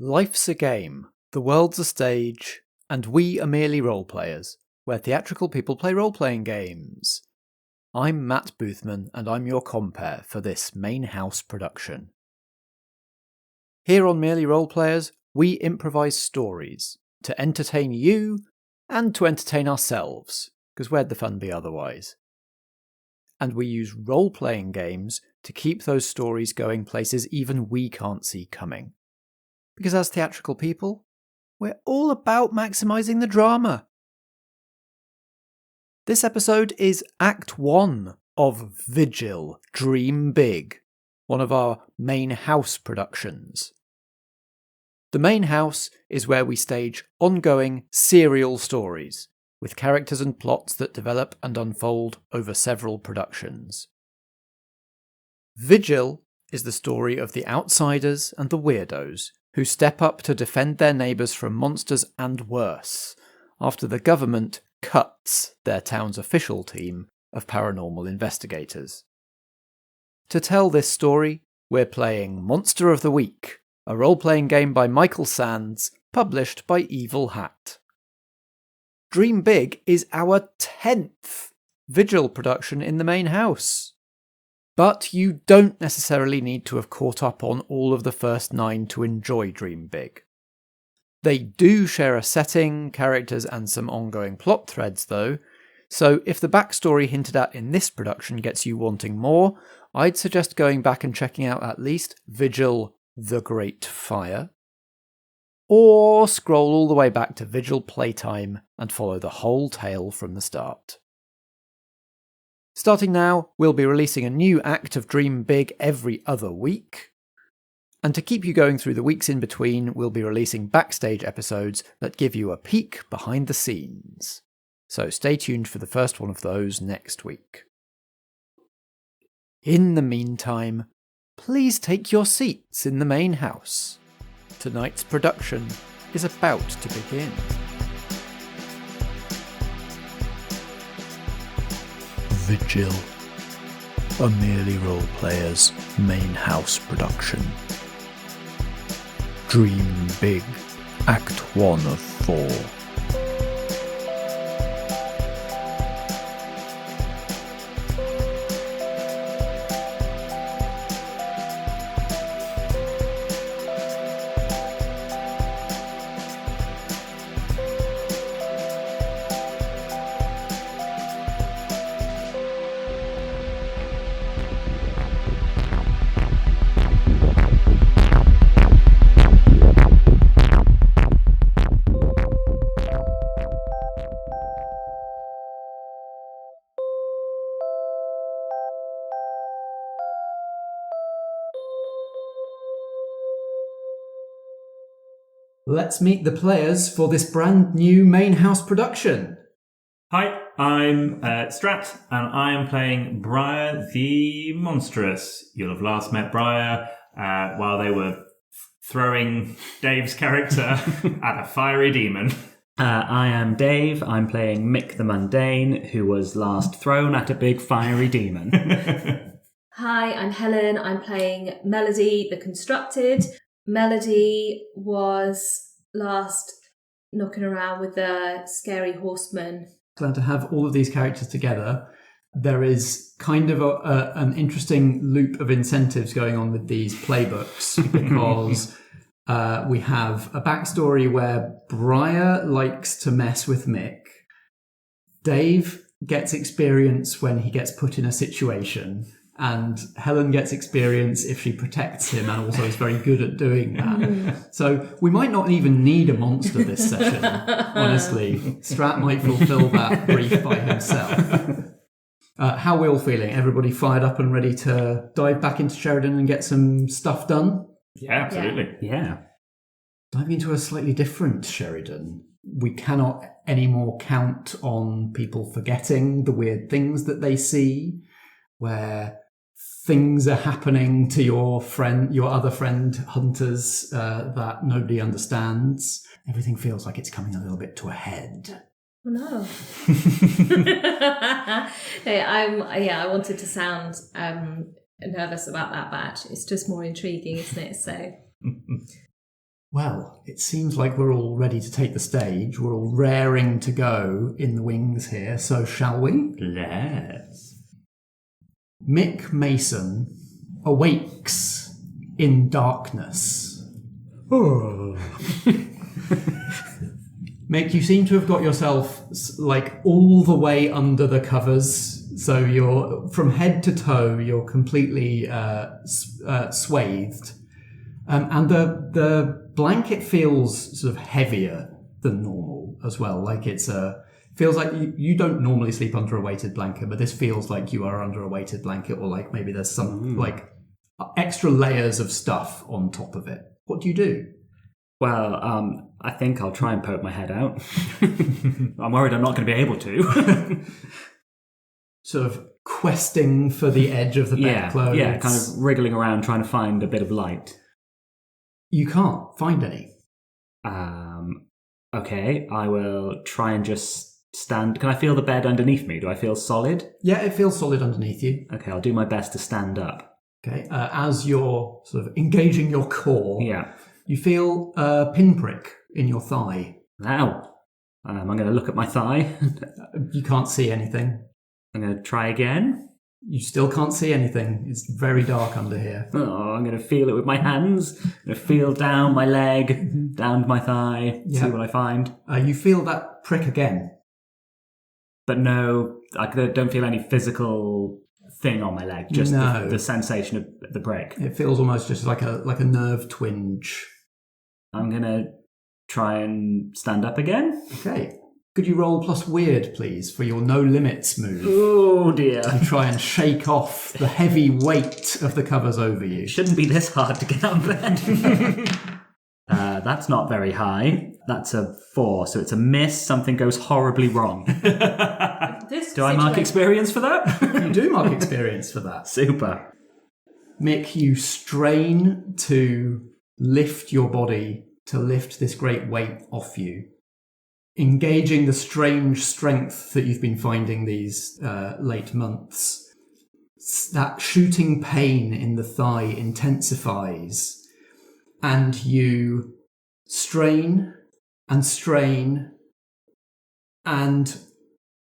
Life's a game, the world's a stage, and we are merely role-players, where theatrical people play role-playing games. I'm Matt Boothman, and I'm your compere for this main house production. Here on Merely Role-Players, we improvise stories to entertain you and to entertain ourselves, because where'd the fun be otherwise? And we use role-playing games to keep those stories going places even we can't see coming. Because as theatrical people, we're all about maximising the drama. This episode is Act 1 of Vigil, Dream Big, one of our main house productions. The main house is where we stage ongoing serial stories, with characters and plots that develop and unfold over several productions. Vigil is the story of the outsiders and the weirdos who step up to defend their neighbours from monsters and worse, after the government cuts their town's official team of paranormal investigators. To tell this story, we're playing Monster of the Week, a role-playing game by Michael Sands, published by Evil Hat. Dream Big is our 10th Vigil production in the main house. But you don't necessarily need to have caught up on all of the first 9 to enjoy Dream Big. They do share a setting, characters and some ongoing plot threads though, so if the backstory hinted at in this production gets you wanting more, I'd suggest going back and checking out at least Vigil The Great Fire, or scroll all the way back to Vigil Playtime and follow the whole tale from the start. Starting now, we'll be releasing a new act of Dream Big every other week. And to keep you going through the weeks in between, we'll be releasing backstage episodes that give you a peek behind the scenes. So stay tuned for the first one of those next week. In the meantime, please take your seats in the main house. Tonight's production is about to begin. Vigil, a Merely Role-Players main house production. Dream Big, Act 1 of 4. Let's meet the players for this brand new main house production. Hi, I'm Strat, and I am playing Briar the Monstrous. You'll have last met Briar while they were throwing Dave's character at a fiery demon. I am Dave. I'm playing Mick the Mundane, who was last thrown at a big fiery demon. Hi, I'm Helen. I'm playing Melody the Constructed. Melody was last knocking around with the scary horseman. Glad to have all of these characters together. There is kind of an interesting loop of incentives going on with these playbooks because we have a backstory where Briar likes to mess with Mick. Dave gets experience when he gets put in a situation. And Helen gets experience if she protects him and also is very good at doing that. So we might not even need a monster this session, honestly. Strat might fulfill that brief by himself. How are we all feeling? Everybody fired up and ready to dive back into Sherrydown and get some stuff done? Yeah, absolutely. Yeah. Diving into a slightly different Sherrydown. We cannot anymore count on people forgetting the weird things that they see, where things are happening to your other friend hunters that nobody understands. Everything feels like it's coming a little bit to a head. Oh, no. I wanted to sound nervous about that, but actually it's just more intriguing, isn't it? So Well, it seems like we're all ready to take the stage. We're all raring to go in the wings here, so shall we? Let's. Mick Mason awakes in darkness. Oh. Mick, you seem to have got yourself like all the way under the covers, so you're from head to toe. You're completely swathed, and the blanket feels sort of heavier than normal as well. Like feels like you don't normally sleep under a weighted blanket, but this feels like you are under a weighted blanket, or like maybe there's some like extra layers of stuff on top of it. What do you do? Well, I think I'll try and poke my head out. I'm worried I'm not going to be able to. Sort of questing for the edge of the bedclothes. Yeah, kind of wriggling around trying to find a bit of light. You can't find any. Okay, I will try and just stand. Can I feel the bed underneath me? Do I feel solid? Yeah, it feels solid underneath you. Okay, I'll do my best to stand up. Okay, as you're sort of engaging your core, you feel a pinprick in your thigh. Ow. I'm going to look at my thigh. You can't see anything. I'm going to try again. You still can't see anything. It's very dark under here. Oh, I'm going to feel it with my hands. I'm going to feel down my leg, down my thigh, see what I find. You feel that prick again. But no, I don't feel any physical thing on my leg, just the sensation of the prick. It feels almost just like a nerve twinge. I'm going to try and stand up again. Okay. Could you roll plus weird, please, for your no limits move? Oh, dear. To try and shake off the heavy weight of the covers over you. It shouldn't be this hard to get out of bed. That's not very high. That's a 4, so it's a miss. Something goes horribly wrong. Do I mark experience for that? You do mark experience for that. Super. Mick, you strain to lift your body, to lift this great weight off you, engaging the strange strength that you've been finding these late months. That shooting pain in the thigh intensifies, and you strain, and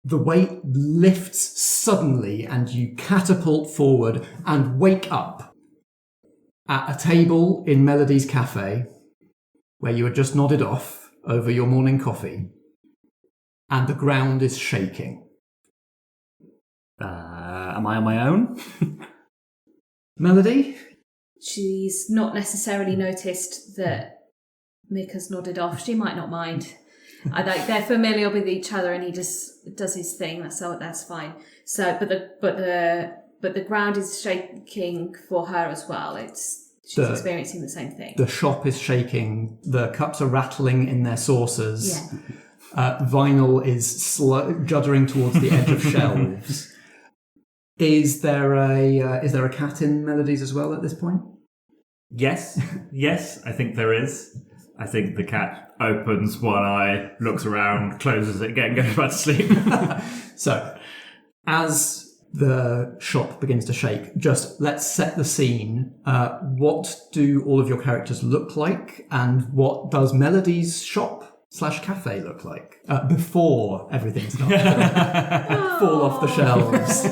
the weight lifts suddenly, and you catapult forward and wake up at a table in Melodies Cafe where you had just nodded off over your morning coffee, and the ground is shaking. Am I on my own? Melody? She's not necessarily noticed that Mick has nodded off. She might not mind. They're familiar with each other, and he just does his thing. That's fine. So, but the ground is shaking for her as well. She's experiencing the same thing. The shop is shaking. The cups are rattling in their saucers. Yeah. Vinyl is juddering towards the edge of shelves. Is there a cat in Melodies as well at this point? Yes, I think there is. I think the cat opens one eye, looks around, closes it again, goes back to sleep. So, as the shop begins to shake, just let's set the scene. What do all of your characters look like, and what does Melody's shop/cafe look like before everything starts to fall off the shelves?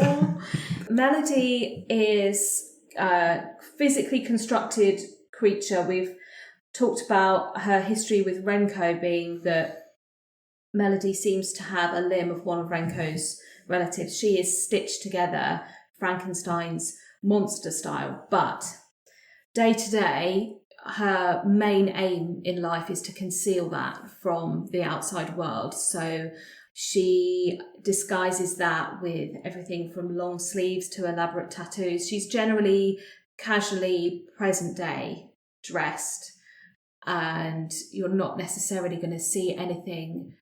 Melody is a physically constructed creature. We've talked about her history with Renko, being that Melody seems to have a limb of one of Renko's relatives. She is stitched together, Frankenstein's monster style, but day to day, her main aim in life is to conceal that from the outside world. So she disguises that with everything from long sleeves to elaborate tattoos. She's generally casually present day dressed, and you're not necessarily going to see anything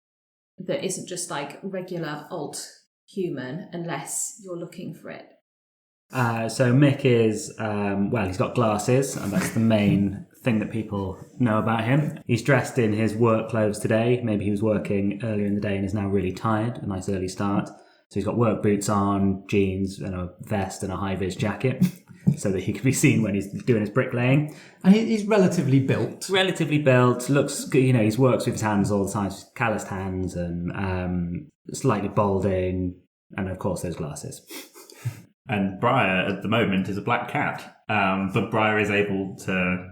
that isn't just like regular alt human unless you're looking for it. So Mick is, he's got glasses, and that's the main thing that people know about him. He's dressed in his work clothes today. Maybe he was working earlier in the day and is now really tired. A nice early start. So he's got work boots on, jeans, and a vest and a high-vis jacket. so that he can be seen when he's doing his bricklaying. And he's relatively built. Relatively built, looks, he works with his hands all the time, calloused hands and slightly balding, and of course those glasses. And Briar at the moment is a black cat, but Briar is able to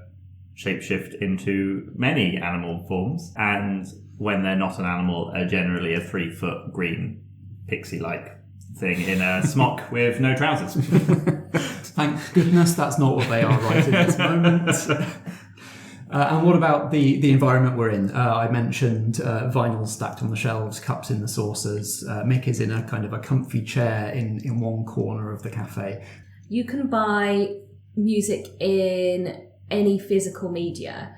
shapeshift into many animal forms, and when they're not an animal, are generally a 3-foot green pixie-like thing in a smock with no trousers. Thank goodness that's not what they are right in this moment. And what about the environment we're in? I mentioned vinyl stacked on the shelves, cups in the saucers. Mick is in a kind of a comfy chair in one corner of the cafe. You can buy music in any physical media.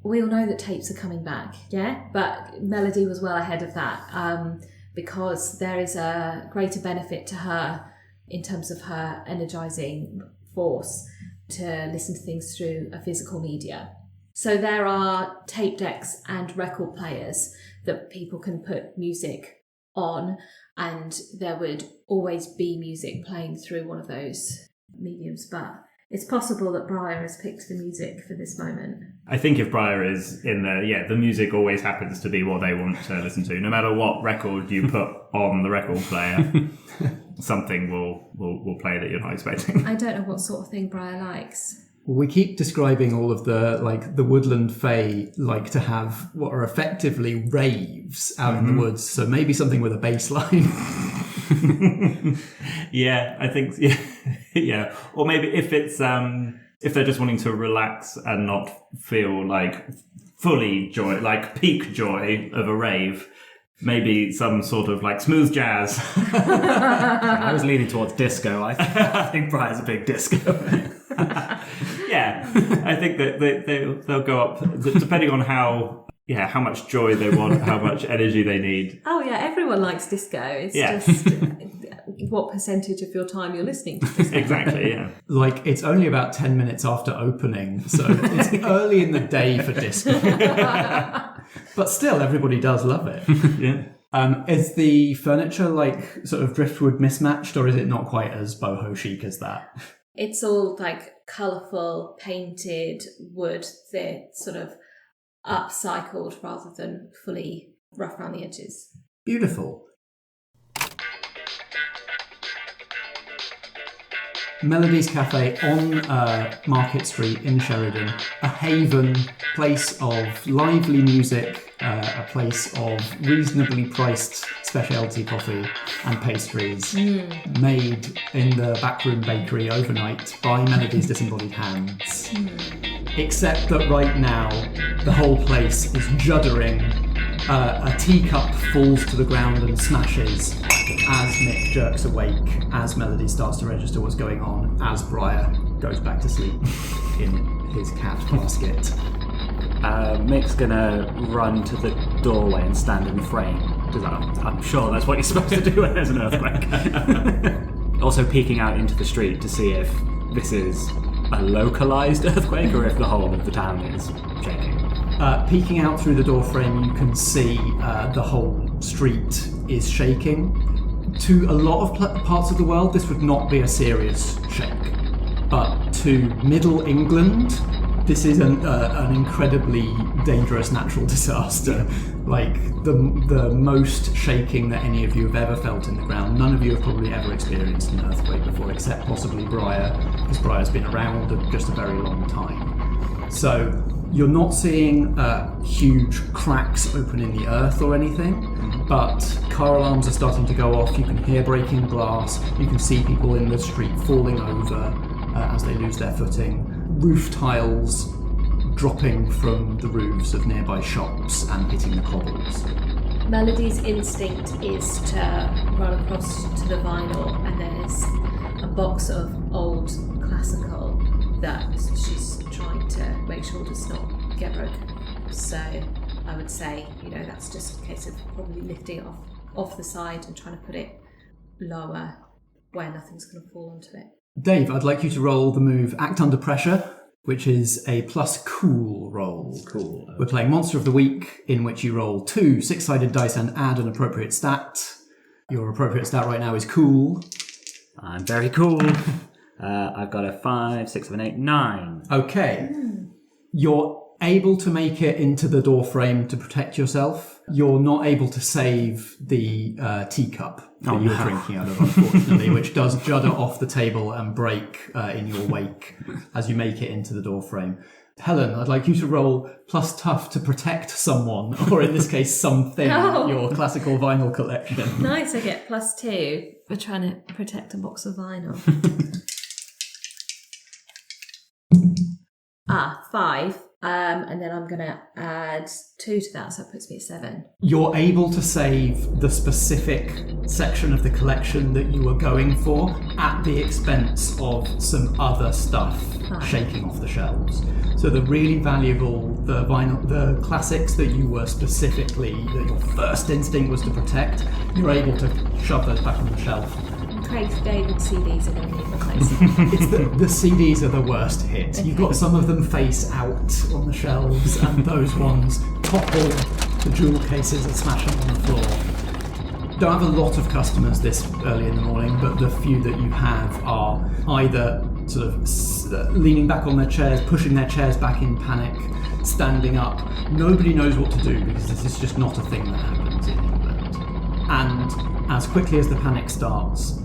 We all know that tapes are coming back, yeah? But Melody was well ahead of that because there is a greater benefit to her in terms of her energising force to listen to things through a physical media. So there are tape decks and record players that people can put music on, and there would always be music playing through one of those mediums. But it's possible that Briar has picked the music for this moment. I think if Briar is in there, the music always happens to be what they want to listen to. No matter what record you put on the record player, something will play that you're not expecting. I don't know what sort of thing Briar likes. We keep describing all of the woodland fae like to have what are effectively raves out in the woods. So maybe something with a bass line. Yeah, I think, yeah. Or maybe if it's, if they're just wanting to relax and not feel like fully joy, like peak joy of a rave, maybe some sort of like smooth jazz. I was leaning towards disco. I think Briar's a big disco. Yeah, I think that they'll go up depending on how much joy they want, how much energy they need. Oh yeah, everyone likes disco. It's just what percentage of your time you're listening to disco. Exactly, yeah. Like, it's only about 10 minutes after opening, so it's early in the day for disco. But still, everybody does love it. Yeah. Is the furniture like sort of driftwood mismatched, or is it not quite as boho chic as that? It's all like colourful, painted wood. They're sort of upcycled rather than fully rough around the edges. Beautiful. Melodies Cafe on Market Street in Sheridan, a haven, place of lively music, a place of reasonably priced specialty coffee and pastries made in the backroom bakery overnight by Melodies' disembodied hands. Except that right now the whole place is juddering. A teacup falls to the ground and smashes as Mick jerks awake, as Melody starts to register what's going on, as Briar goes back to sleep in his cat basket. Mick's gonna run to the doorway and stand in the frame, because I'm sure that's what you're supposed to do when there's an earthquake. Also peeking out into the street to see if this is a localised earthquake or if the whole of the town is shaking. Peeking out through the door frame, you can see the whole street is shaking. To a lot of parts of the world, this would not be a serious shake. But to Middle England, this is an incredibly dangerous natural disaster. Like, the most shaking that any of you have ever felt in the ground. None of you have probably ever experienced an earthquake before, except possibly Briar, because Briar's been around just a very long time. So you're not seeing huge cracks open in the earth or anything, but car alarms are starting to go off. You can hear breaking glass. You can see people in the street falling over as they lose their footing. Roof tiles dropping from the roofs of nearby shops and hitting the cobbles. Melody's instinct is to run across to the vinyl, and there's a box of old classical that she's trying to make sure does not get broken. So I would say, that's just a case of probably lifting it off the side and trying to put it lower where nothing's going to fall onto it. Dave, I'd like you to roll the move Act Under Pressure, which is a plus cool roll. Cool. We're playing Monster of the Week, in which you roll 2 6-sided dice and add an appropriate stat. Your appropriate stat right now is cool. I'm very cool. I've got a 5, 6, 7, 8, 9. Okay. You're able to make it into the door frame to protect yourself. You're not able to save the teacup that you're drinking out of, unfortunately, which does judder off the table and break in your wake as you make it into the door frame. Helen, I'd like you to roll plus tough to protect someone, or in this case, something, your classical vinyl collection. Nice, I get +2 for trying to protect a box of vinyl. 5. And then I'm going to add 2 to that, so that puts me at 7. You're able to save the specific section of the collection that you were going for at the expense of some other stuff shaking off the shelves. So the really valuable, the vinyl, the classics that you were specifically, that your first instinct was to protect, you're able to shove those back on the shelf. Craig David CDs are going to need replacing. It's the CDs are the worst hit. You've got some of them face out on the shelves, and those ones topple the jewel cases and smash them on the floor. Don't have a lot of customers this early in the morning, but the few that you have are either sort of leaning back on their chairs, pushing their chairs back in panic, standing up. Nobody knows what to do because this is just not a thing that happens in England. And as quickly as the panic starts,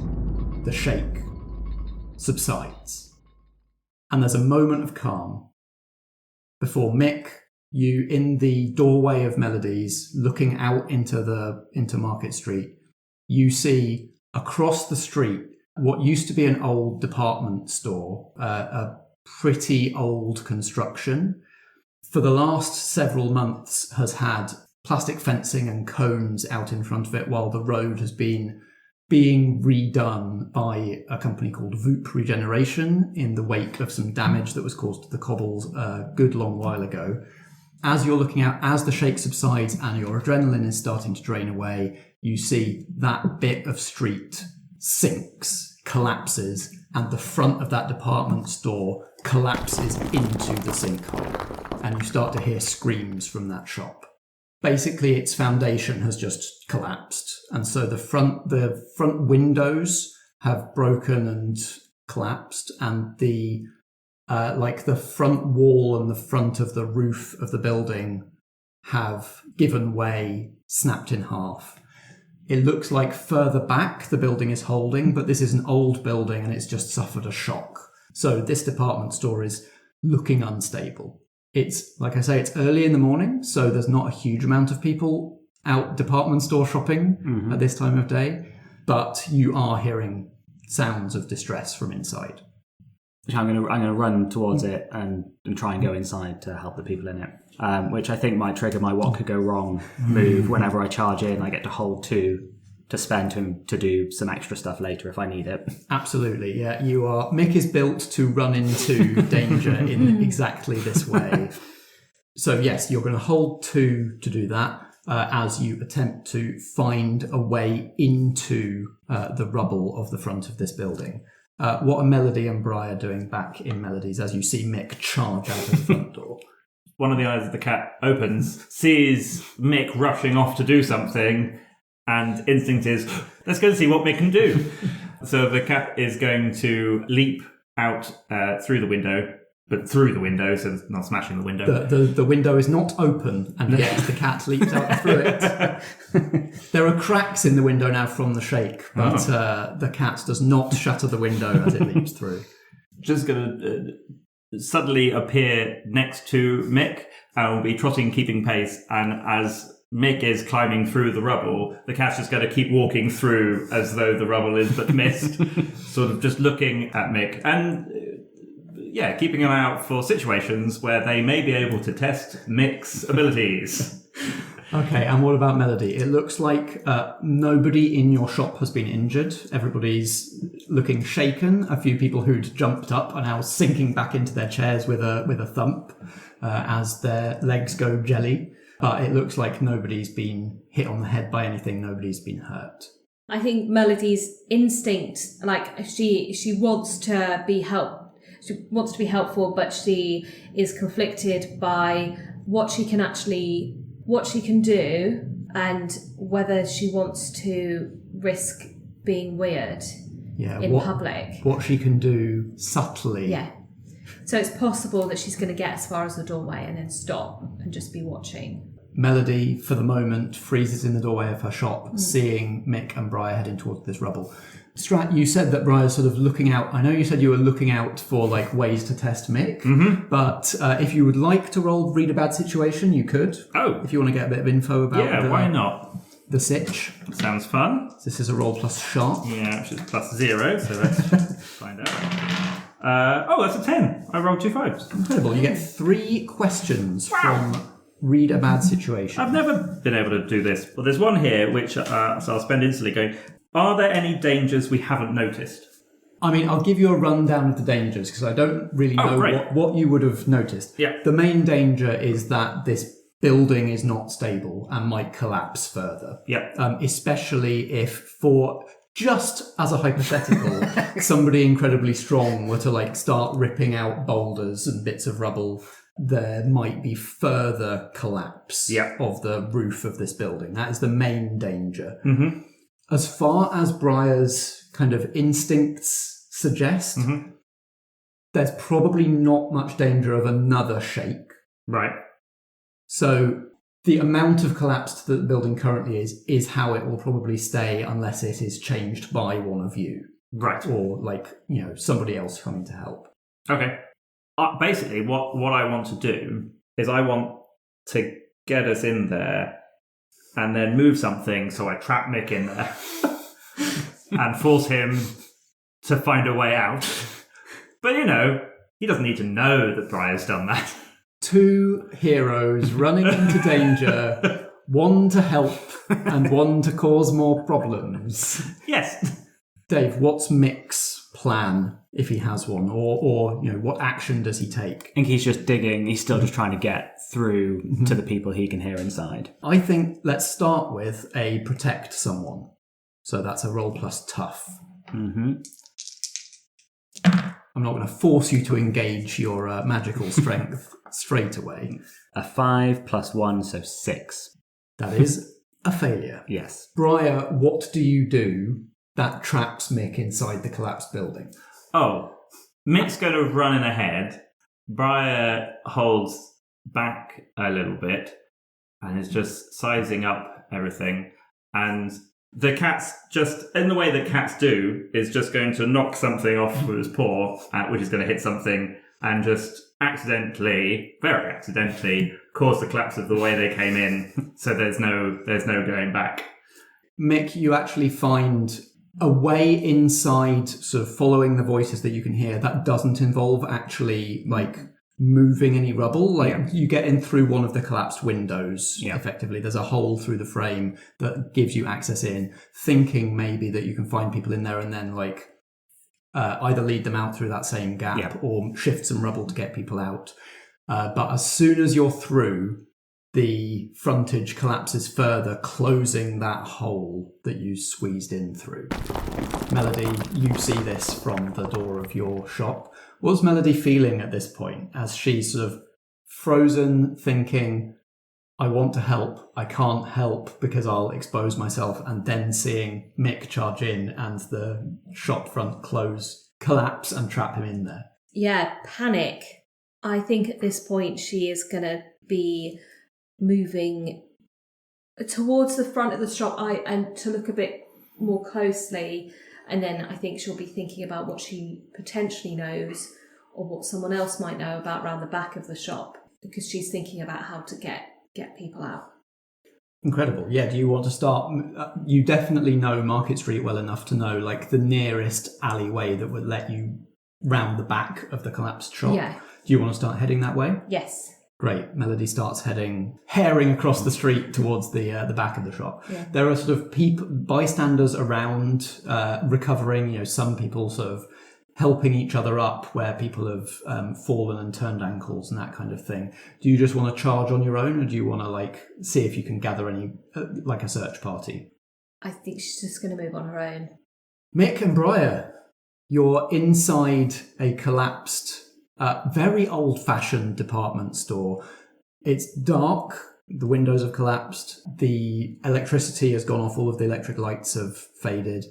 the shake subsides. And there's a moment of calm before Mick, you in the doorway of Melodies, looking out into Market Street, you see across the street what used to be an old department store, a pretty old construction. For the last several months has had plastic fencing and cones out in front of it while the road has been being redone by a company called Voop Regeneration in the wake of some damage that was caused to the cobbles a good long while ago. As you're looking out, as the shake subsides and your adrenaline is starting to drain away, you see that bit of street sinks, collapses, and the front of that department store collapses into the sinkhole. And you start to hear screams from that shop. Basically, its foundation has just collapsed, and so the front windows have broken and collapsed, and the front wall and the front of the roof of the building have given way, snapped in half. It looks like further back the building is holding, but this is an old building and it's just suffered a shock. So this department store is looking unstable. It's, like I say, it's early in the morning, so there's not a huge amount of people out department store shopping at this time of day, but you are hearing sounds of distress from inside. I'm gonna run towards it and try and go inside to help the people in it, which I think might trigger my what could go wrong move. Whenever I charge in, I get to hold 2 to spend to do some extra stuff later if I need it. Absolutely, yeah. Mick is built to run into danger in exactly this way. So yes, you're going to hold 2 to do that as you attempt to find a way into the rubble of the front of this building. What are Melody and Briar doing back in Melodies as you see Mick charge out of the front door? One of the eyes of the cat opens, sees Mick rushing off to do something, and instinct is, let's go and see what Mick can do. So the cat is going to leap out through the window, but through the window, so it's not smashing the window. The window is not open, and yet the cat leaps out through it. There are cracks in the window now from the shake, but the cat does not shatter the window as it leaps through. Just going to suddenly appear next to Mick and will be trotting, keeping pace, and as Mick is climbing through the rubble, the cat's just going to keep walking through as though the rubble is but mist, sort of just looking at Mick and keeping an eye out for situations where they may be able to test Mick's abilities. Okay, and what about Melody? It looks like nobody in your shop has been injured. Everybody's looking shaken. A few people who'd jumped up are now sinking back into their chairs with a thump as their legs go jelly. But it looks like nobody's been hit on the head by anything. Nobody's been hurt. I think Melody's instinct, like she wants to be helpful, but she is conflicted by what she can do and whether she wants to risk being weird. in public. What she can do subtly. Yeah. So it's possible that she's going to get as far as the doorway and then stop and just be watching. Melody, for the moment, freezes in the doorway of her shop, seeing Mick and Briar heading towards this rubble. Strat, you said that Briar's sort of looking out. I know you said you were looking out for like ways to test Mick, but if you would like to roll Read a Bad Situation, you could. Oh. If you want to get a bit of info about why not? The sitch. Sounds fun. This is a roll plus sharp. Yeah, which is +0, so let's find out. That's a 10. I rolled 2 5s. Incredible. You get 3 questions from Read a Bad Situation. I've never been able to do this. Well, there's one here which so I'll spend instantly going, are there any dangers we haven't noticed? I mean, I'll give you a rundown of the dangers because I don't really know what you would have noticed. Yeah. The main danger is that this building is not stable and might collapse further. Yeah. Especially if, for just as a hypothetical, somebody incredibly strong were to like start ripping out boulders and bits of rubble, there might be further collapse of the roof of this building. That is the main danger. Mm-hmm. As far as Briar's kind of instincts suggest, there's probably not much danger of another shake. Right. So the amount of collapse that the building currently is how it will probably stay unless it is changed by one of you. Right. Or like, somebody else coming to help. Okay. Basically, what I want to do is I want to get us in there and then move something so I trap Mick in there and force him to find a way out. But, he doesn't need to know that Briar's done that. 2 heroes running into danger, one to help and one to cause more problems. Yes. Dave, what's Mick's plan if he has one, or what action does he take? I think he's just digging. He's still just trying to get through to the people he can hear inside. I think let's start with a protect someone. So that's a roll plus tough. Mm-hmm. I'm not going to force you to engage your magical strength straight away. A 5 + 1, so 6. That is a failure. Yes. Briar, what do you do that traps Mick inside the collapsed building? Oh, Mick's going to run in ahead. Briar holds back a little bit and is just sizing up everything. And the cat's just, in the way that cats do, is just going to knock something off with his paw, which is going to hit something, and just very accidentally, cause the collapse of the way they came in. So there's no going back. Mick, you actually find a way inside, sort of following the voices that you can hear, that doesn't involve actually like moving any rubble. You get in through one of the collapsed windows. Effectively, there's a hole through the frame that gives you access in, thinking maybe that you can find people in there and then either lead them out through that same gap or shift some rubble to get people out. But as soon as you're through, the frontage collapses further, closing that hole that you squeezed in through. Melody, you see this from the door of your shop. What's Melody feeling at this point as she's sort of frozen, thinking, I want to help, I can't help because I'll expose myself, and then seeing Mick charge in and the shop front collapse and trap him in there? Yeah, panic. I think at this point she is going to be moving towards the front of the shop and to look a bit more closely, and then I think she'll be thinking about what she potentially knows or what someone else might know about around the back of the shop, because she's thinking about how to get people out. Incredible. Yeah, do you want to start? You definitely know Market Street well enough to know the nearest alleyway that would let you round the back of the collapsed shop. Yeah. Do you want to start heading that way? Yes. Great. Melody starts herring across the street towards the back of the shop. Yeah. There are sort of bystanders around, recovering. Some people sort of helping each other up where people have fallen and turned ankles and that kind of thing. Do you just want to charge on your own, or do you want to see if you can gather any a search party? I think she's just going to move on her own. Mick and Briar, you're inside a collapsed, very old-fashioned department store. It's dark. The windows have collapsed. The electricity has gone off. All of the electric lights have faded.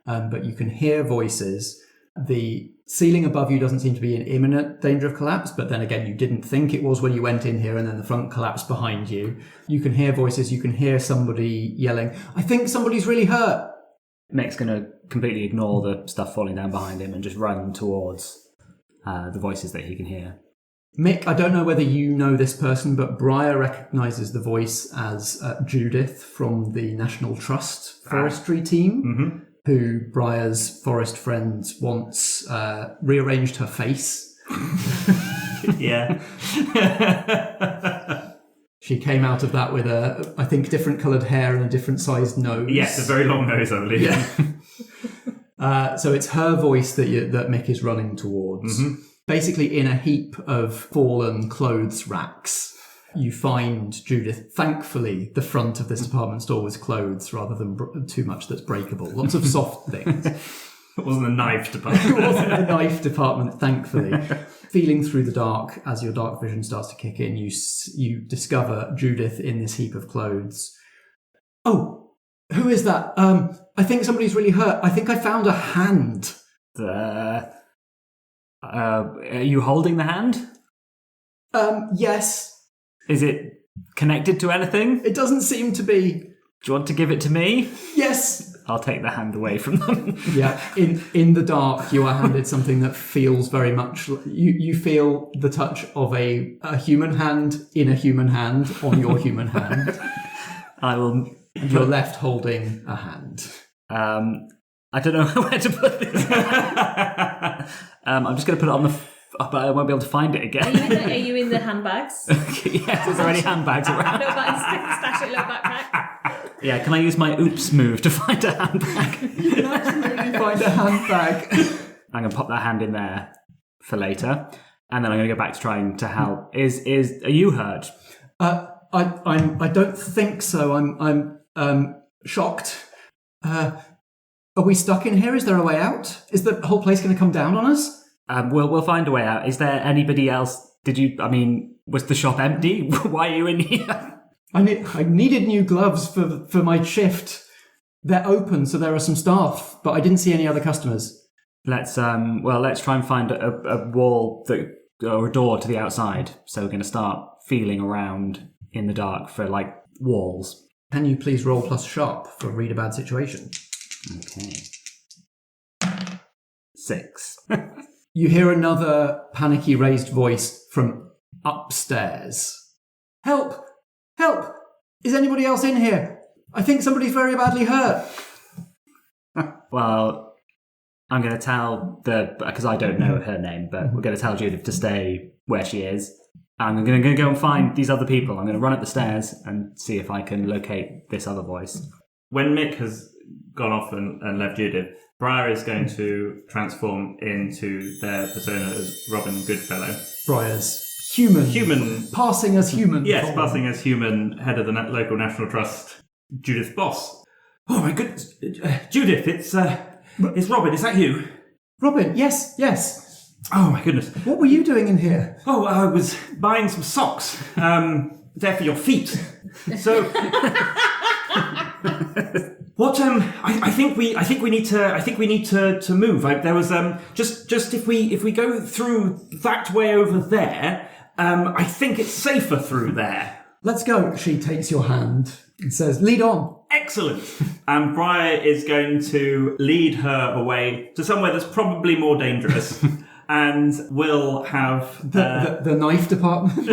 but you can hear voices. The ceiling above you doesn't seem to be in imminent danger of collapse, but then again, you didn't think it was when you went in here, and then the front collapsed behind you. You can hear voices. You can hear somebody yelling, "I think somebody's really hurt." Mick's going to completely ignore the stuff falling down behind him and just run towards the voices that he can hear. Mick, I don't know whether you know this person, but Briar recognises the voice as Judith from the National Trust forestry team, who Briar's forest friends once rearranged her face. Yeah. She came out of that with I think, different coloured hair and a different sized nose. Yes, a very long nose, I believe. Yeah. So it's her voice that Mick is running towards. Basically, in a heap of fallen clothes racks, you find Judith. Thankfully, the front of this department store was clothes rather than too much that's breakable. Lots of soft things. It wasn't a knife department. It wasn't a knife department, thankfully. Feeling through the dark, as your dark vision starts to kick in, you discover Judith in this heap of clothes. "Oh, who is that? I think somebody's really hurt. I think I found a hand." Are you holding the hand? Yes. Is it connected to anything? It doesn't seem to be. Do you want to give it to me? Yes. I'll take the hand away from them. Yeah, in the dark, you are handed something that feels very much. You feel the touch of a human hand in a human hand on your human hand. I will. You're left holding a hand. I don't know where to put this. I'm just going to put it on the. But I won't be able to find it again. Are you in the handbags? Yes, is there any handbags around? Stash it in a little backpack. Yeah, can I use my oops move to find a handbag? You can absolutely find a handbag. I'm going to pop that hand in there for later, and then I'm going to go back to trying to help. Are you hurt? I don't think so. I'm shocked. Are we stuck in here? Is there a way out? Is the whole place going to come down on us? We'll find a way out. Is there anybody else? Was the shop empty? Why are you in here? I needed new gloves for my shift. They're open, so there are some staff, but I didn't see any other customers. Let's try and find a wall or a door to the outside. So we're going to start feeling around in the dark for walls. Can you please roll plus sharp for read a bad situation? Okay. 6. You hear another panicky raised voice from upstairs. "Help! Help! Is anybody else in here? I think somebody's very badly hurt." Well, I'm going to tell because I don't know her name, but we're going to tell Judith to stay where she is. I'm going to go and find these other people. I'm going to run up the stairs and see if I can locate this other voice. When Mick has gone off and left Judith, Briar is going to transform into their persona as Robin Goodfellow. Briar's human. Passing as human. Yes, passing as human, head of the local National Trust, Judith's boss. Oh my goodness. Judith, it's Robin, is that you? Robin, yes. Oh my goodness. What were you doing in here? Oh, I was buying some socks. There for your feet. So what? I think we need to move. There was just if we go through that way over there, I think it's safer through there. Let's go. She takes your hand and says, "Lead on." Excellent. And Briar is going to lead her away to somewhere that's probably more dangerous, and will have the knife department.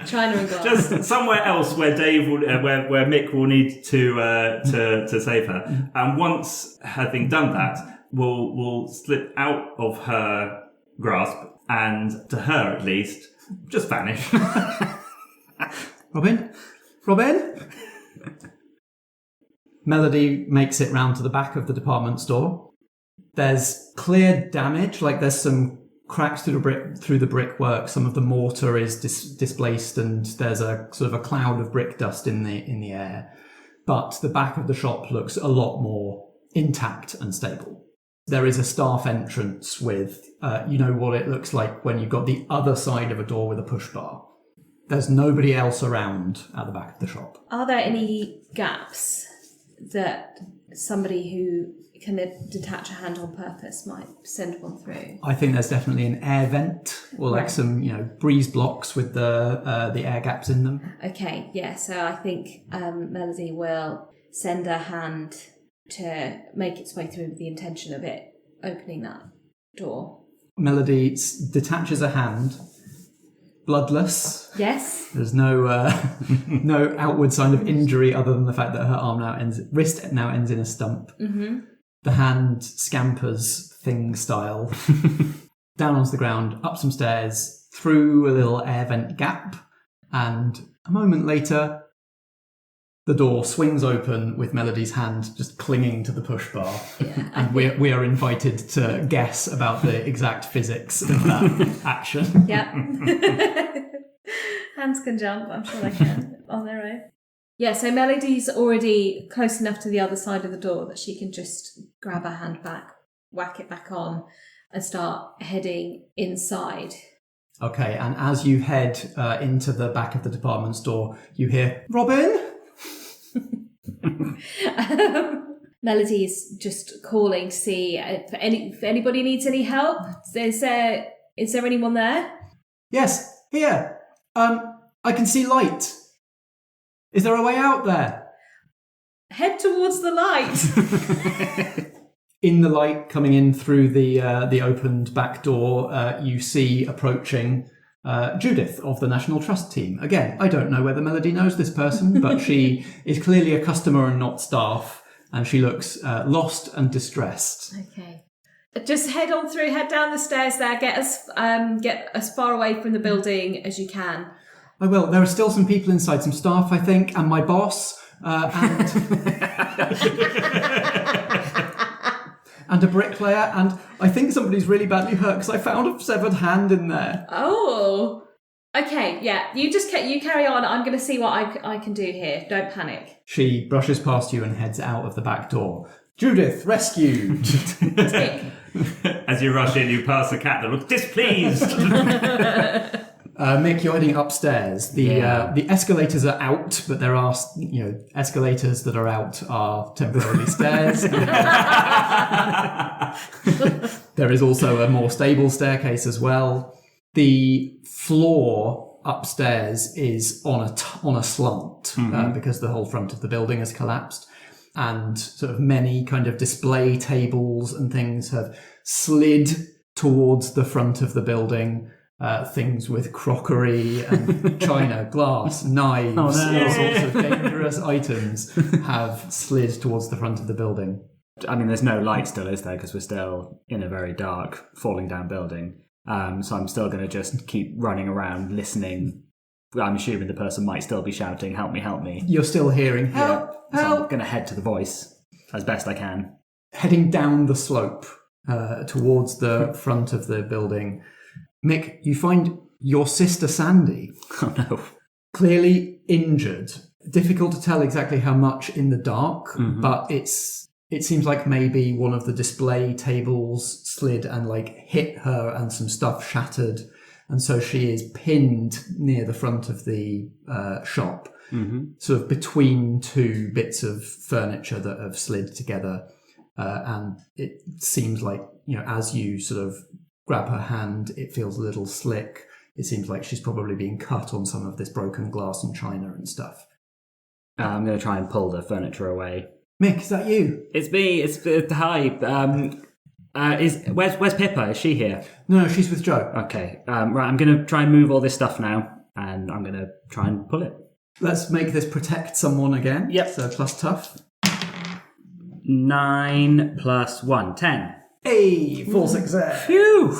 China and glass. Just somewhere else where Dave will, where Mick will need to save her. And once having done that, we'll slip out of her grasp and, to her at least, just vanish. Robin? Melody makes it round to the back of the department store. There's clear damage, there's some cracks through the brickwork. Some of the mortar is displaced, and there's a sort of a cloud of brick dust in the air. But the back of the shop looks a lot more intact and stable. There is a staff entrance with, what it looks like when you've got the other side of a door with a push bar. There's nobody else around at the back of the shop. Are there any gaps that somebody who can detach a hand on purpose might send one through. I think there's definitely an air vent or like some, breeze blocks with the air gaps in them. Okay, yeah. So I think Melody will send her hand to make its way through with the intention of it opening that door. Melody detaches a hand, bloodless. Yes. There's no no outward sign of injury other than the fact that her wrist now ends in a stump. Mm-hmm. The hand scampers thing style down onto the ground, up some stairs, through a little air vent gap, and a moment later, the door swings open with Melody's hand just clinging to the push bar. Yeah, and we are invited to guess about the exact physics of that action. Yeah. Hands can jump, I'm sure they can, on their own. Yeah, so Melody's already close enough to the other side of the door that she can just grab her hand back, whack it back on, and start heading inside. Okay, and as you head into the back of the department store, you hear, "Robin?" Melody's just calling to see if anybody needs any help. Is there anyone there? "Yes, here. I can see light. Is there a way out there?" Head towards the light. In the light coming in through the opened back door, you see approaching Judith of the National Trust team. Again, I don't know whether Melody knows this person, but she is clearly a customer and not staff, and she looks lost and distressed. Okay. Just head on through, head down the stairs there, get as far away from the building as you can. I will. There are still some people inside, some staff, I think, and my boss, and and a bricklayer, and I think somebody's really badly hurt because I found a severed hand in there. Oh, okay, yeah. You carry on. I'm going to see what I can do here. Don't panic. She brushes past you and heads out of the back door. "Judith, rescued." As you rush in, you pass a cat that looks displeased. Mick, you're heading upstairs. The escalators are out, but there are escalators that are out are temporarily stairs. There is also a more stable staircase as well. The floor upstairs is on a slant because the whole front of the building has collapsed, and sort of many kind of display tables and things have slid towards the front of the building. Things with crockery and china, glass, knives, all sorts of dangerous items have slid towards the front of the building. I mean, there's no light still, is there? Because we're still in a very dark, falling down building. So I'm still going to just keep running around, listening. I'm assuming the person might still be shouting, "Help me, help me." You're still hearing, "Help, yeah. help." So I'm going to head to the voice as best I can. Heading down the slope towards the front of the building, Mick, you find your sister Sandy. Oh no. Clearly injured. Difficult to tell exactly how much in the dark, but it seems like maybe one of the display tables slid and hit her and some stuff shattered. And so she is pinned near the front of the shop, sort of between two bits of furniture that have slid together. And it seems like, as you sort of grab her hand, it feels a little slick. It seems like she's probably being cut on some of this broken glass and china and stuff. I'm going to try and pull the furniture away. Mick, is that you? It's me. Hi. Where's Pippa? Is she here? No, she's with Joe. Okay. Right. I'm going to try and move all this stuff now, and I'm going to try and pull it. Let's make this protect someone again. Yep. So plus tough. 9 + 1, 10. Hey, full success. Phew.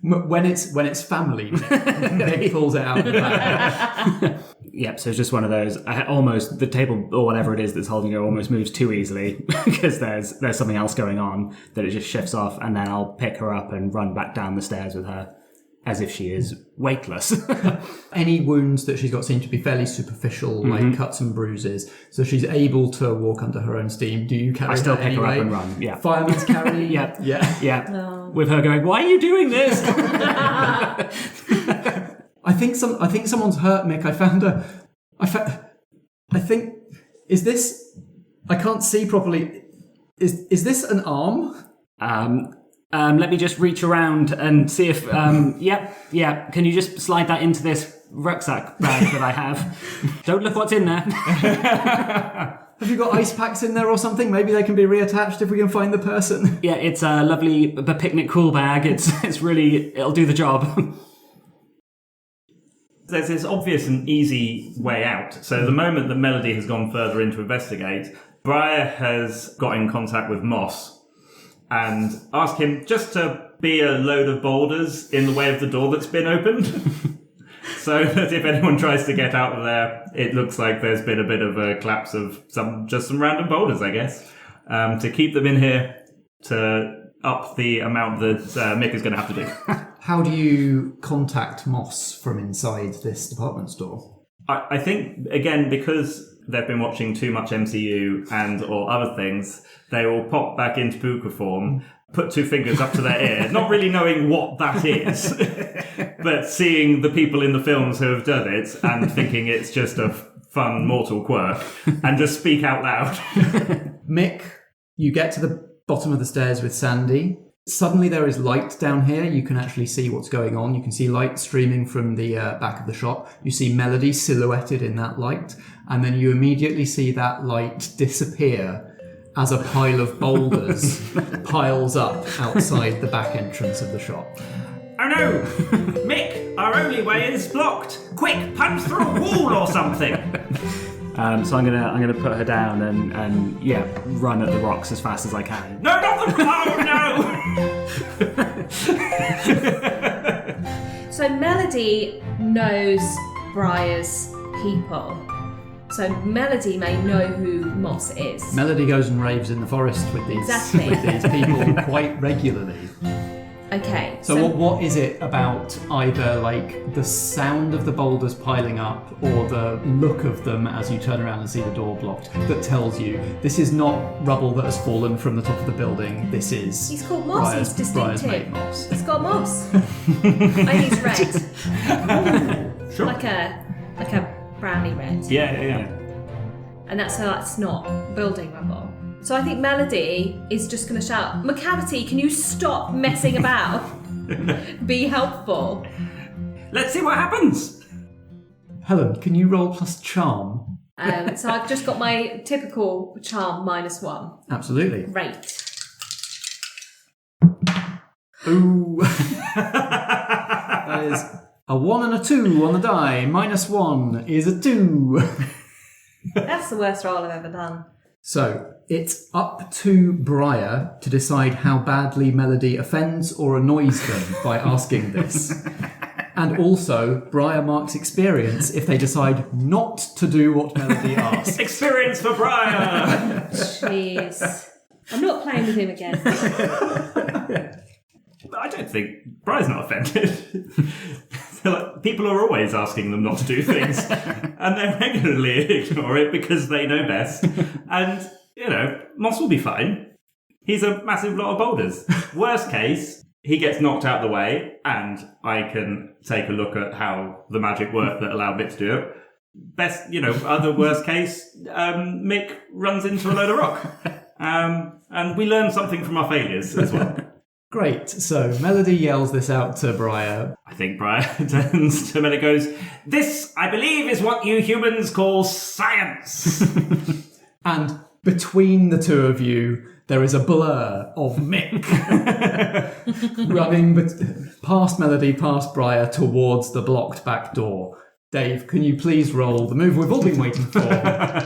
When it's family, Nick pulls it out of the bag. Yep, so it's just one of those. The table or whatever it is that's holding her almost moves too easily because there's something else going on that it just shifts off, and then I'll pick her up and run back down the stairs with her as if she is weightless. Any wounds that she's got seem to be fairly superficial, like cuts and bruises, so she's able to walk under her own steam. Do you carry I still her pick anyway? her up and run, yeah. Fireman's carry? Yep. Yeah. No. With her going, "Why are you doing this?" I think someone's hurt Mick. I think, is this I can't see properly. Is this an arm? Let me just reach around and see if... Yep. Can you just slide that into this rucksack bag that I have? Don't look what's in there. Have you got ice packs in there or something? Maybe they can be reattached if we can find the person. Yeah, it's a lovely picnic cool bag. It's really... It'll do the job. There's this obvious and easy way out. So the moment that Melody has gone further in to investigate, Briar has got in contact with Moss and asked him just to be a load of boulders in the way of the door that's been opened. So that if anyone tries to get out of there, it looks like there's been a bit of a collapse of some random boulders, I guess, to keep them in here to up the amount that Mick is going to have to do. How do you contact Moss from inside this department store? I think, again, because they've been watching too much MCU and or other things, they will pop back into puka form, put two fingers up to their ear, not really knowing what that is, but seeing the people in the films who have done it and thinking it's just a fun mortal quirk, and just speak out loud. Mick, you get to the bottom of the stairs with Sandy. Suddenly there is light down here. You can actually see what's going on. You can see light streaming from the back of the shop. You see Melody silhouetted in that light. And then you immediately see that light disappear as a pile of boulders piles up outside the back entrance of the shop. Oh no! Mick, our only way is blocked! Quick, punch through a wall or something! So I'm gonna put her down and run at the rocks as fast as I can. No, not the... Oh no! So Melody knows Briar's people. So Melody may know who Moss is. Melody goes and raves in the forest with these people quite regularly. Okay. So what is it about either like the sound of the boulders piling up or the look of them as you turn around and see the door blocked that tells you this is not rubble that has fallen from the top of the building, this is... He's called Moss, he's Briar's distinctive. mate Moss. He's got moss. And he's red. no! Sure. Like a brownie red. Yeah. And that's not building rubble. So I think Melody is just going to shout, McCavity, can you stop messing about? Be helpful. Let's see what happens. Helen, can you roll plus charm? So I've just got my typical charm -1. Absolutely. Great. Ooh. That is a 1 and a 2 on the die. -1 is a 2. That's the worst roll I've ever done. So, it's up to Briar to decide how badly Melody offends or annoys them by asking this. And also, Briar marks experience if they decide not to do what Melody asks. Experience for Briar! Jeez. I'm not playing with him again. I don't think Briar's not offended. People are always asking them not to do things, and they regularly ignore it because they know best. And, Moss will be fine. He's a massive lot of boulders. Worst case, he gets knocked out of the way, and I can take a look at how the magic worked that allowed Mick to do it. Best, other worst case, Mick runs into a load of rock. And we learn something from our failures as well. Great. So Melody yells this out to Briar. I think Briar turns to Melody and goes, "This, I believe, is what you humans call science." And between the two of you, there is a blur of Mick running past Melody, past Briar, towards the blocked back door. Dave, can you please roll the move we've all been waiting for,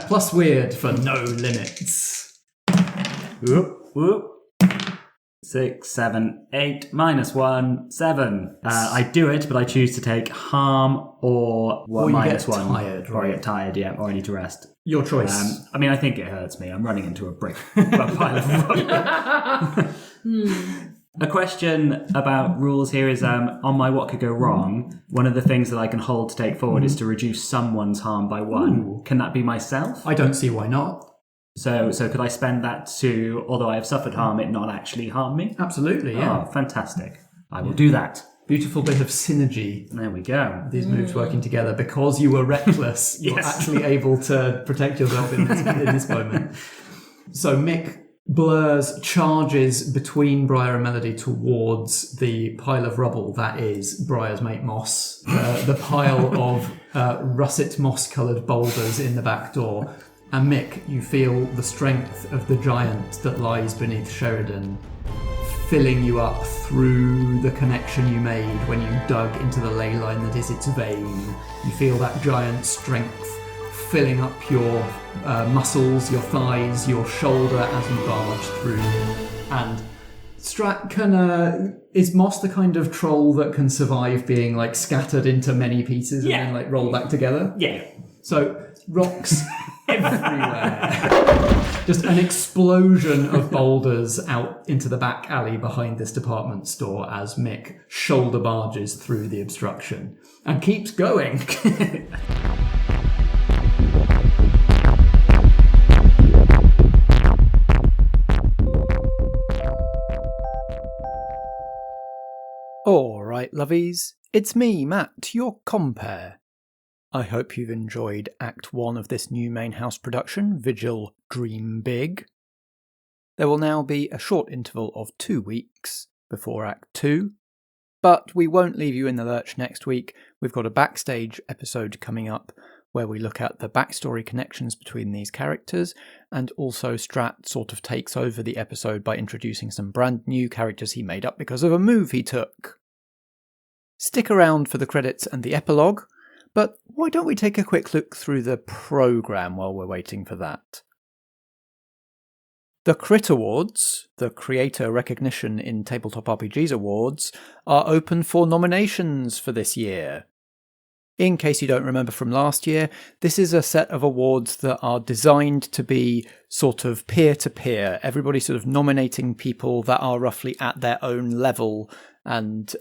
plus weird for no limits. Whoop, whoop. 6, 7, 8, -1, 7. I do it, but I choose to take harm or you get -1. tired, Or I right? get tired, or I need to rest. Your choice. I think it hurts me. I'm running into a pile of rock. A question about rules here is on my what could go wrong, one of the things that I can hold to take forward is to reduce someone's harm by 1. Ooh. Can that be myself? I don't see why not. So could I spend that to, although I have suffered harm, it not actually harm me? Absolutely, yeah. Oh, fantastic. I will do that. Beautiful bit of synergy. There we go. These moves working together. Because you were reckless, you're Yes. actually able to protect yourself in this moment. So Mick blurs, charges between Briar and Melody towards the pile of rubble that is Briar's mate Moss, the pile of russet moss-coloured boulders in the back door. And Mick, you feel the strength of the giant that lies beneath Sherrydown filling you up through the connection you made when you dug into the ley line that is its vein. You feel that giant strength filling up your muscles, your thighs, your shoulder as you barge through. And Strat is Moss the kind of troll that can survive being like scattered into many pieces and then like roll back together? Yeah. So rocks everywhere. Just an explosion of boulders out into the back alley behind this department store as Mick shoulder barges through the obstruction and keeps going. All right, lovies, it's me, Matt, your compere. I hope you've enjoyed Act 1 of this new main house production, Vigil Dream Big. There will now be a short interval of 2 weeks before Act 2, but we won't leave you in the lurch next week. We've got a backstage episode coming up where we look at the backstory connections between these characters, and also Strat sort of takes over the episode by introducing some brand new characters he made up because of a move he took. Stick around for the credits and the epilogue, but why don't we take a quick look through the programme while we're waiting for that? The Crit Awards, the Creator Recognition in Tabletop RPGs Awards, are open for nominations for this year. In case you don't remember from last year, this is a set of awards that are designed to be sort of peer-to-peer, everybody sort of nominating people that are roughly at their own level and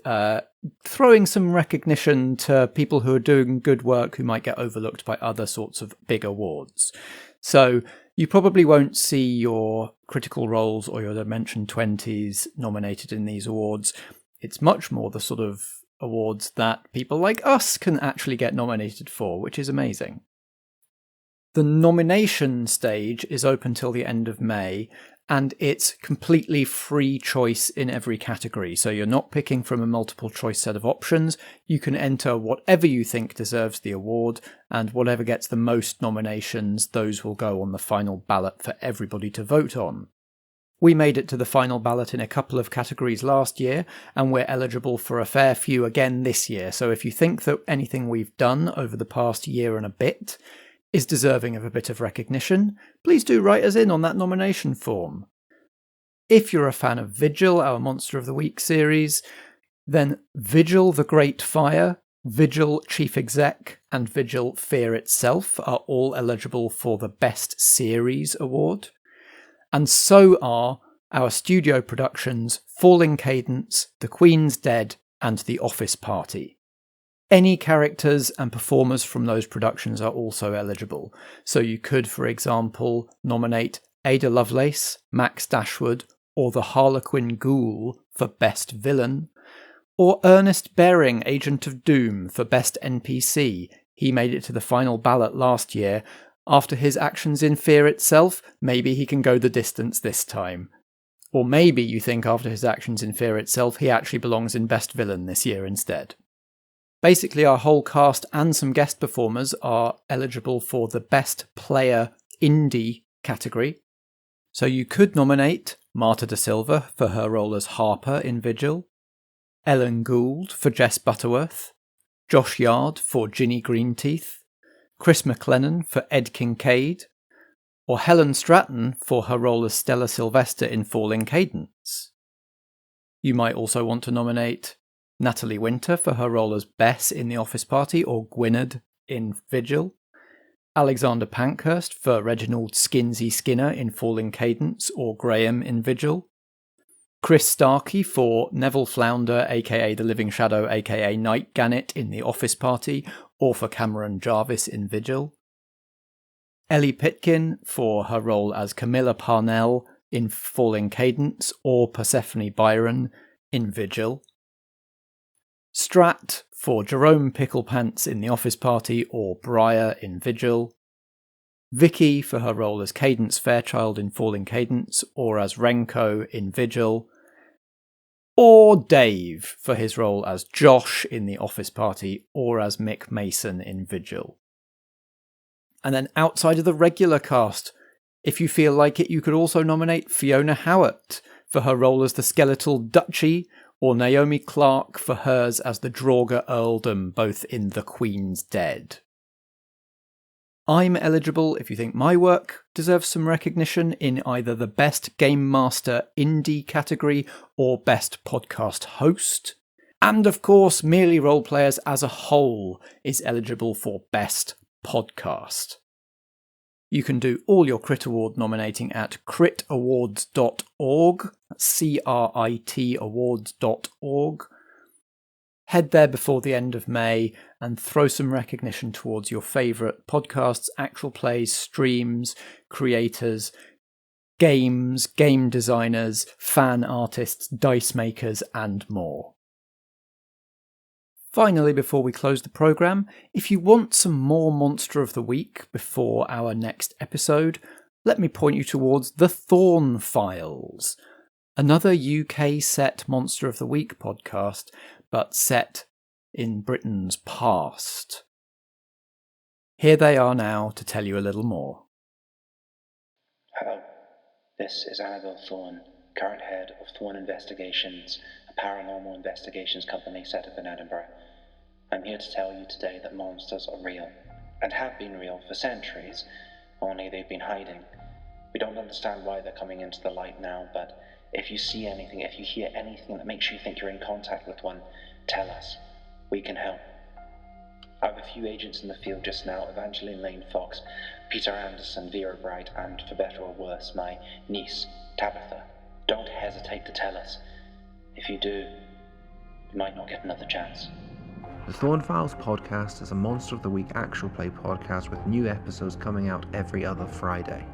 throwing some recognition to people who are doing good work who might get overlooked by other sorts of big awards. So you probably won't see your Critical Roles or your Dimension 20s nominated in these awards. It's much more the sort of awards that people like us can actually get nominated for, which is amazing. The nomination stage is open till the end of May, and it's completely free choice in every category. So you're not picking from a multiple choice set of options. You can enter whatever you think deserves the award, and whatever gets the most nominations, those will go on the final ballot for everybody to vote on. We made it to the final ballot in a couple of categories last year, and we're eligible for a fair few again this year. So if you think that anything we've done over the past year and a bit is deserving of a bit of recognition, please do write us in on that nomination form. If you're a fan of Vigil, our Monster of the Week series, then Vigil the Great Fire, Vigil Chief Exec, and Vigil Fear Itself are all eligible for the Best Series award. And so are our studio productions Falling Cadence, The Queen's Dead, and The Office Party. Any characters and performers from those productions are also eligible. So you could, for example, nominate Ada Lovelace, Max Dashwood, or the Harlequin Ghoul for Best Villain, or Ernest Bering, Agent of Doom, for Best NPC. He made it to the final ballot last year. After his actions in Fear Itself, maybe he can go the distance this time. Or maybe you think after his actions in Fear Itself, he actually belongs in Best Villain this year instead. Basically, our whole cast and some guest performers are eligible for the Best Player Indie category. So you could nominate Marta da Silva for her role as Harper in Vigil, Ellen Gould for Jess Butterworth, Josh Yard for Ginny Greenteeth, Chris McLennan for Ed Kincaid, or Helen Stratton for her role as Stella Sylvester in Falling Cadence. You might also want to nominate Natalie Winter for her role as Bess in The Office Party or Gwynedd in Vigil, Alexander Pankhurst for Reginald Skinsy Skinner in Falling Cadence or Graham in Vigil, Chris Starkey for Neville Flounder aka The Living Shadow aka Knight Gannet in The Office Party or for Cameron Jarvis in Vigil, Ellie Pitkin for her role as Camilla Parnell in Falling Cadence or Persephone Byron in Vigil, Strat for Jerome Picklepants in The Office Party or Briar in Vigil, Vicky for her role as Cadence Fairchild in Falling Cadence, or as Renko in Vigil, or Dave for his role as Josh in The Office Party, or as Mick Mason in Vigil. And then outside of the regular cast, if you feel like it, you could also nominate Fiona Howard for her role as the Skeletal Duchy, or Naomi Clark for hers as the Draugr Earldom, both in The Queen's Dead. I'm eligible if you think my work deserves some recognition in either the Best Game Master Indie category or Best Podcast Host. And of course, Merely Roleplayers as a whole is eligible for Best Podcast. You can do all your Crit Award nominating at critawards.org, CRIT awards.org. Head there before the end of May and throw some recognition towards your favourite podcasts, actual plays, streams, creators, games, game designers, fan artists, dice makers, and more. Finally, before we close the programme, if you want some more Monster of the Week before our next episode, let me point you towards The Thorn Files, another UK set Monster of the Week podcast, but set in Britain's past. Here they are now to tell you a little more. Hello, this is Annabelle Thorne, current head of Thorne Investigations, a paranormal investigations company set up in Edinburgh. I'm here to tell you today that monsters are real, and have been real for centuries, only they've been hiding. We don't understand why they're coming into the light now, but if you see anything, if you hear anything that makes you think you're in contact with one, tell us. We can help. I have a few agents in the field just now, Evangeline Lane Fox, Peter Anderson, Vera Bright, and, for better or worse, my niece, Tabitha. Don't hesitate to tell us. If you do, you might not get another chance. The Thorn Files podcast is a Monster of the Week actual play podcast with new episodes coming out every other Friday.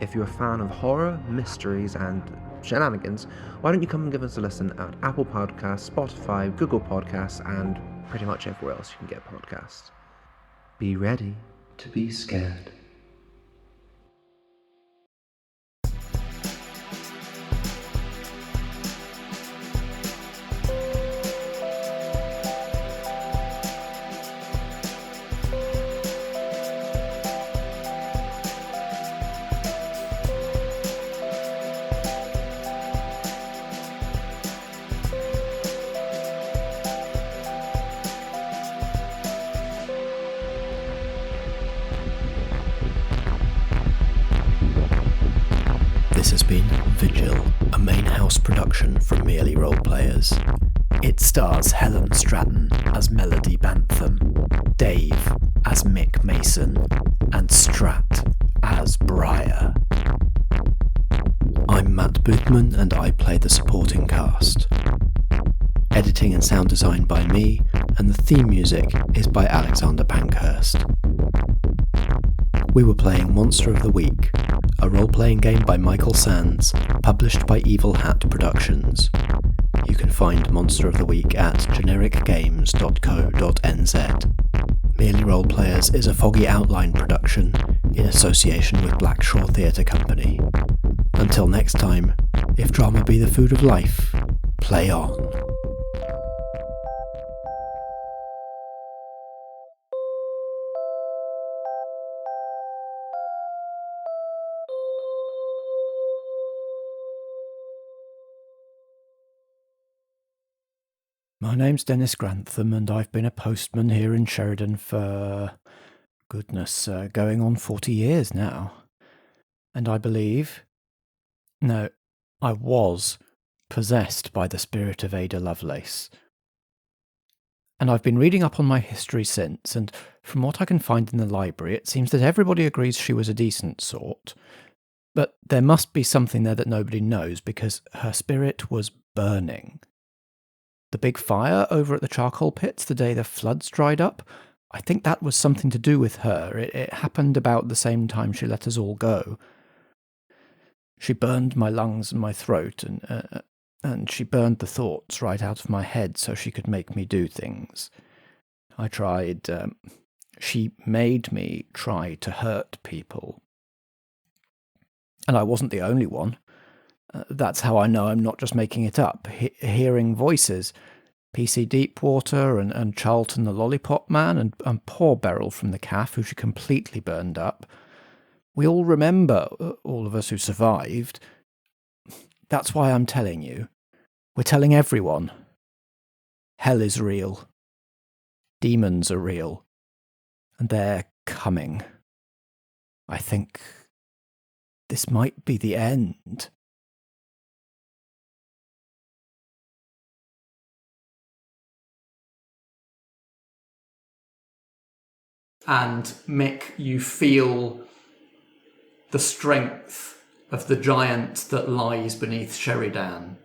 If you're a fan of horror, mysteries, and shenanigans, why don't you come and give us a listen at Apple Podcasts, Spotify, Google Podcasts, and pretty much everywhere else you can get podcasts. Be ready to be scared. This has been Vigil, a main house production from Merely Roleplayers. It stars Helen Stratton as Melody Bantham, Dave as Mick Mason, and Strat as Briar. I'm Matt Boothman and I play the supporting cast. Editing and sound design by me, and the theme music is by Alexander Pankhurst. We were playing Monster of the Week, a role-playing game by Michael Sands, published by Evil Hat Productions. You can find Monster of the Week at genericgames.co.nz. Merely Roleplayers is a Foggy Outline production in association with Blackshaw Theatre Company. Until next time, if drama be the food of life, play on. My name's Dennis Grantham and I've been a postman here in Sherrydown for, going on 40 years now. And I was possessed by the spirit of Ada Lovelace. And I've been reading up on my history since, and from what I can find in the library, it seems that everybody agrees she was a decent sort. But there must be something there that nobody knows, because her spirit was burning. The big fire over at the charcoal pits the day the floods dried up, I think that was something to do with her. It happened about the same time she let us all go. She burned my lungs and my throat, and she burned the thoughts right out of my head so she could make me do things. She made me try to hurt people, And I wasn't the only one. That's how I know I'm not just making it up. Hearing voices. PC Deepwater and Charlton the Lollipop Man and poor Beryl from the Calf, who she completely burned up. We all remember, all of us who survived. That's why I'm telling you. We're telling everyone. Hell is real. Demons are real. And they're coming. I think this might be the end. And Mick, you feel the strength of the giant that lies beneath Sherrydown.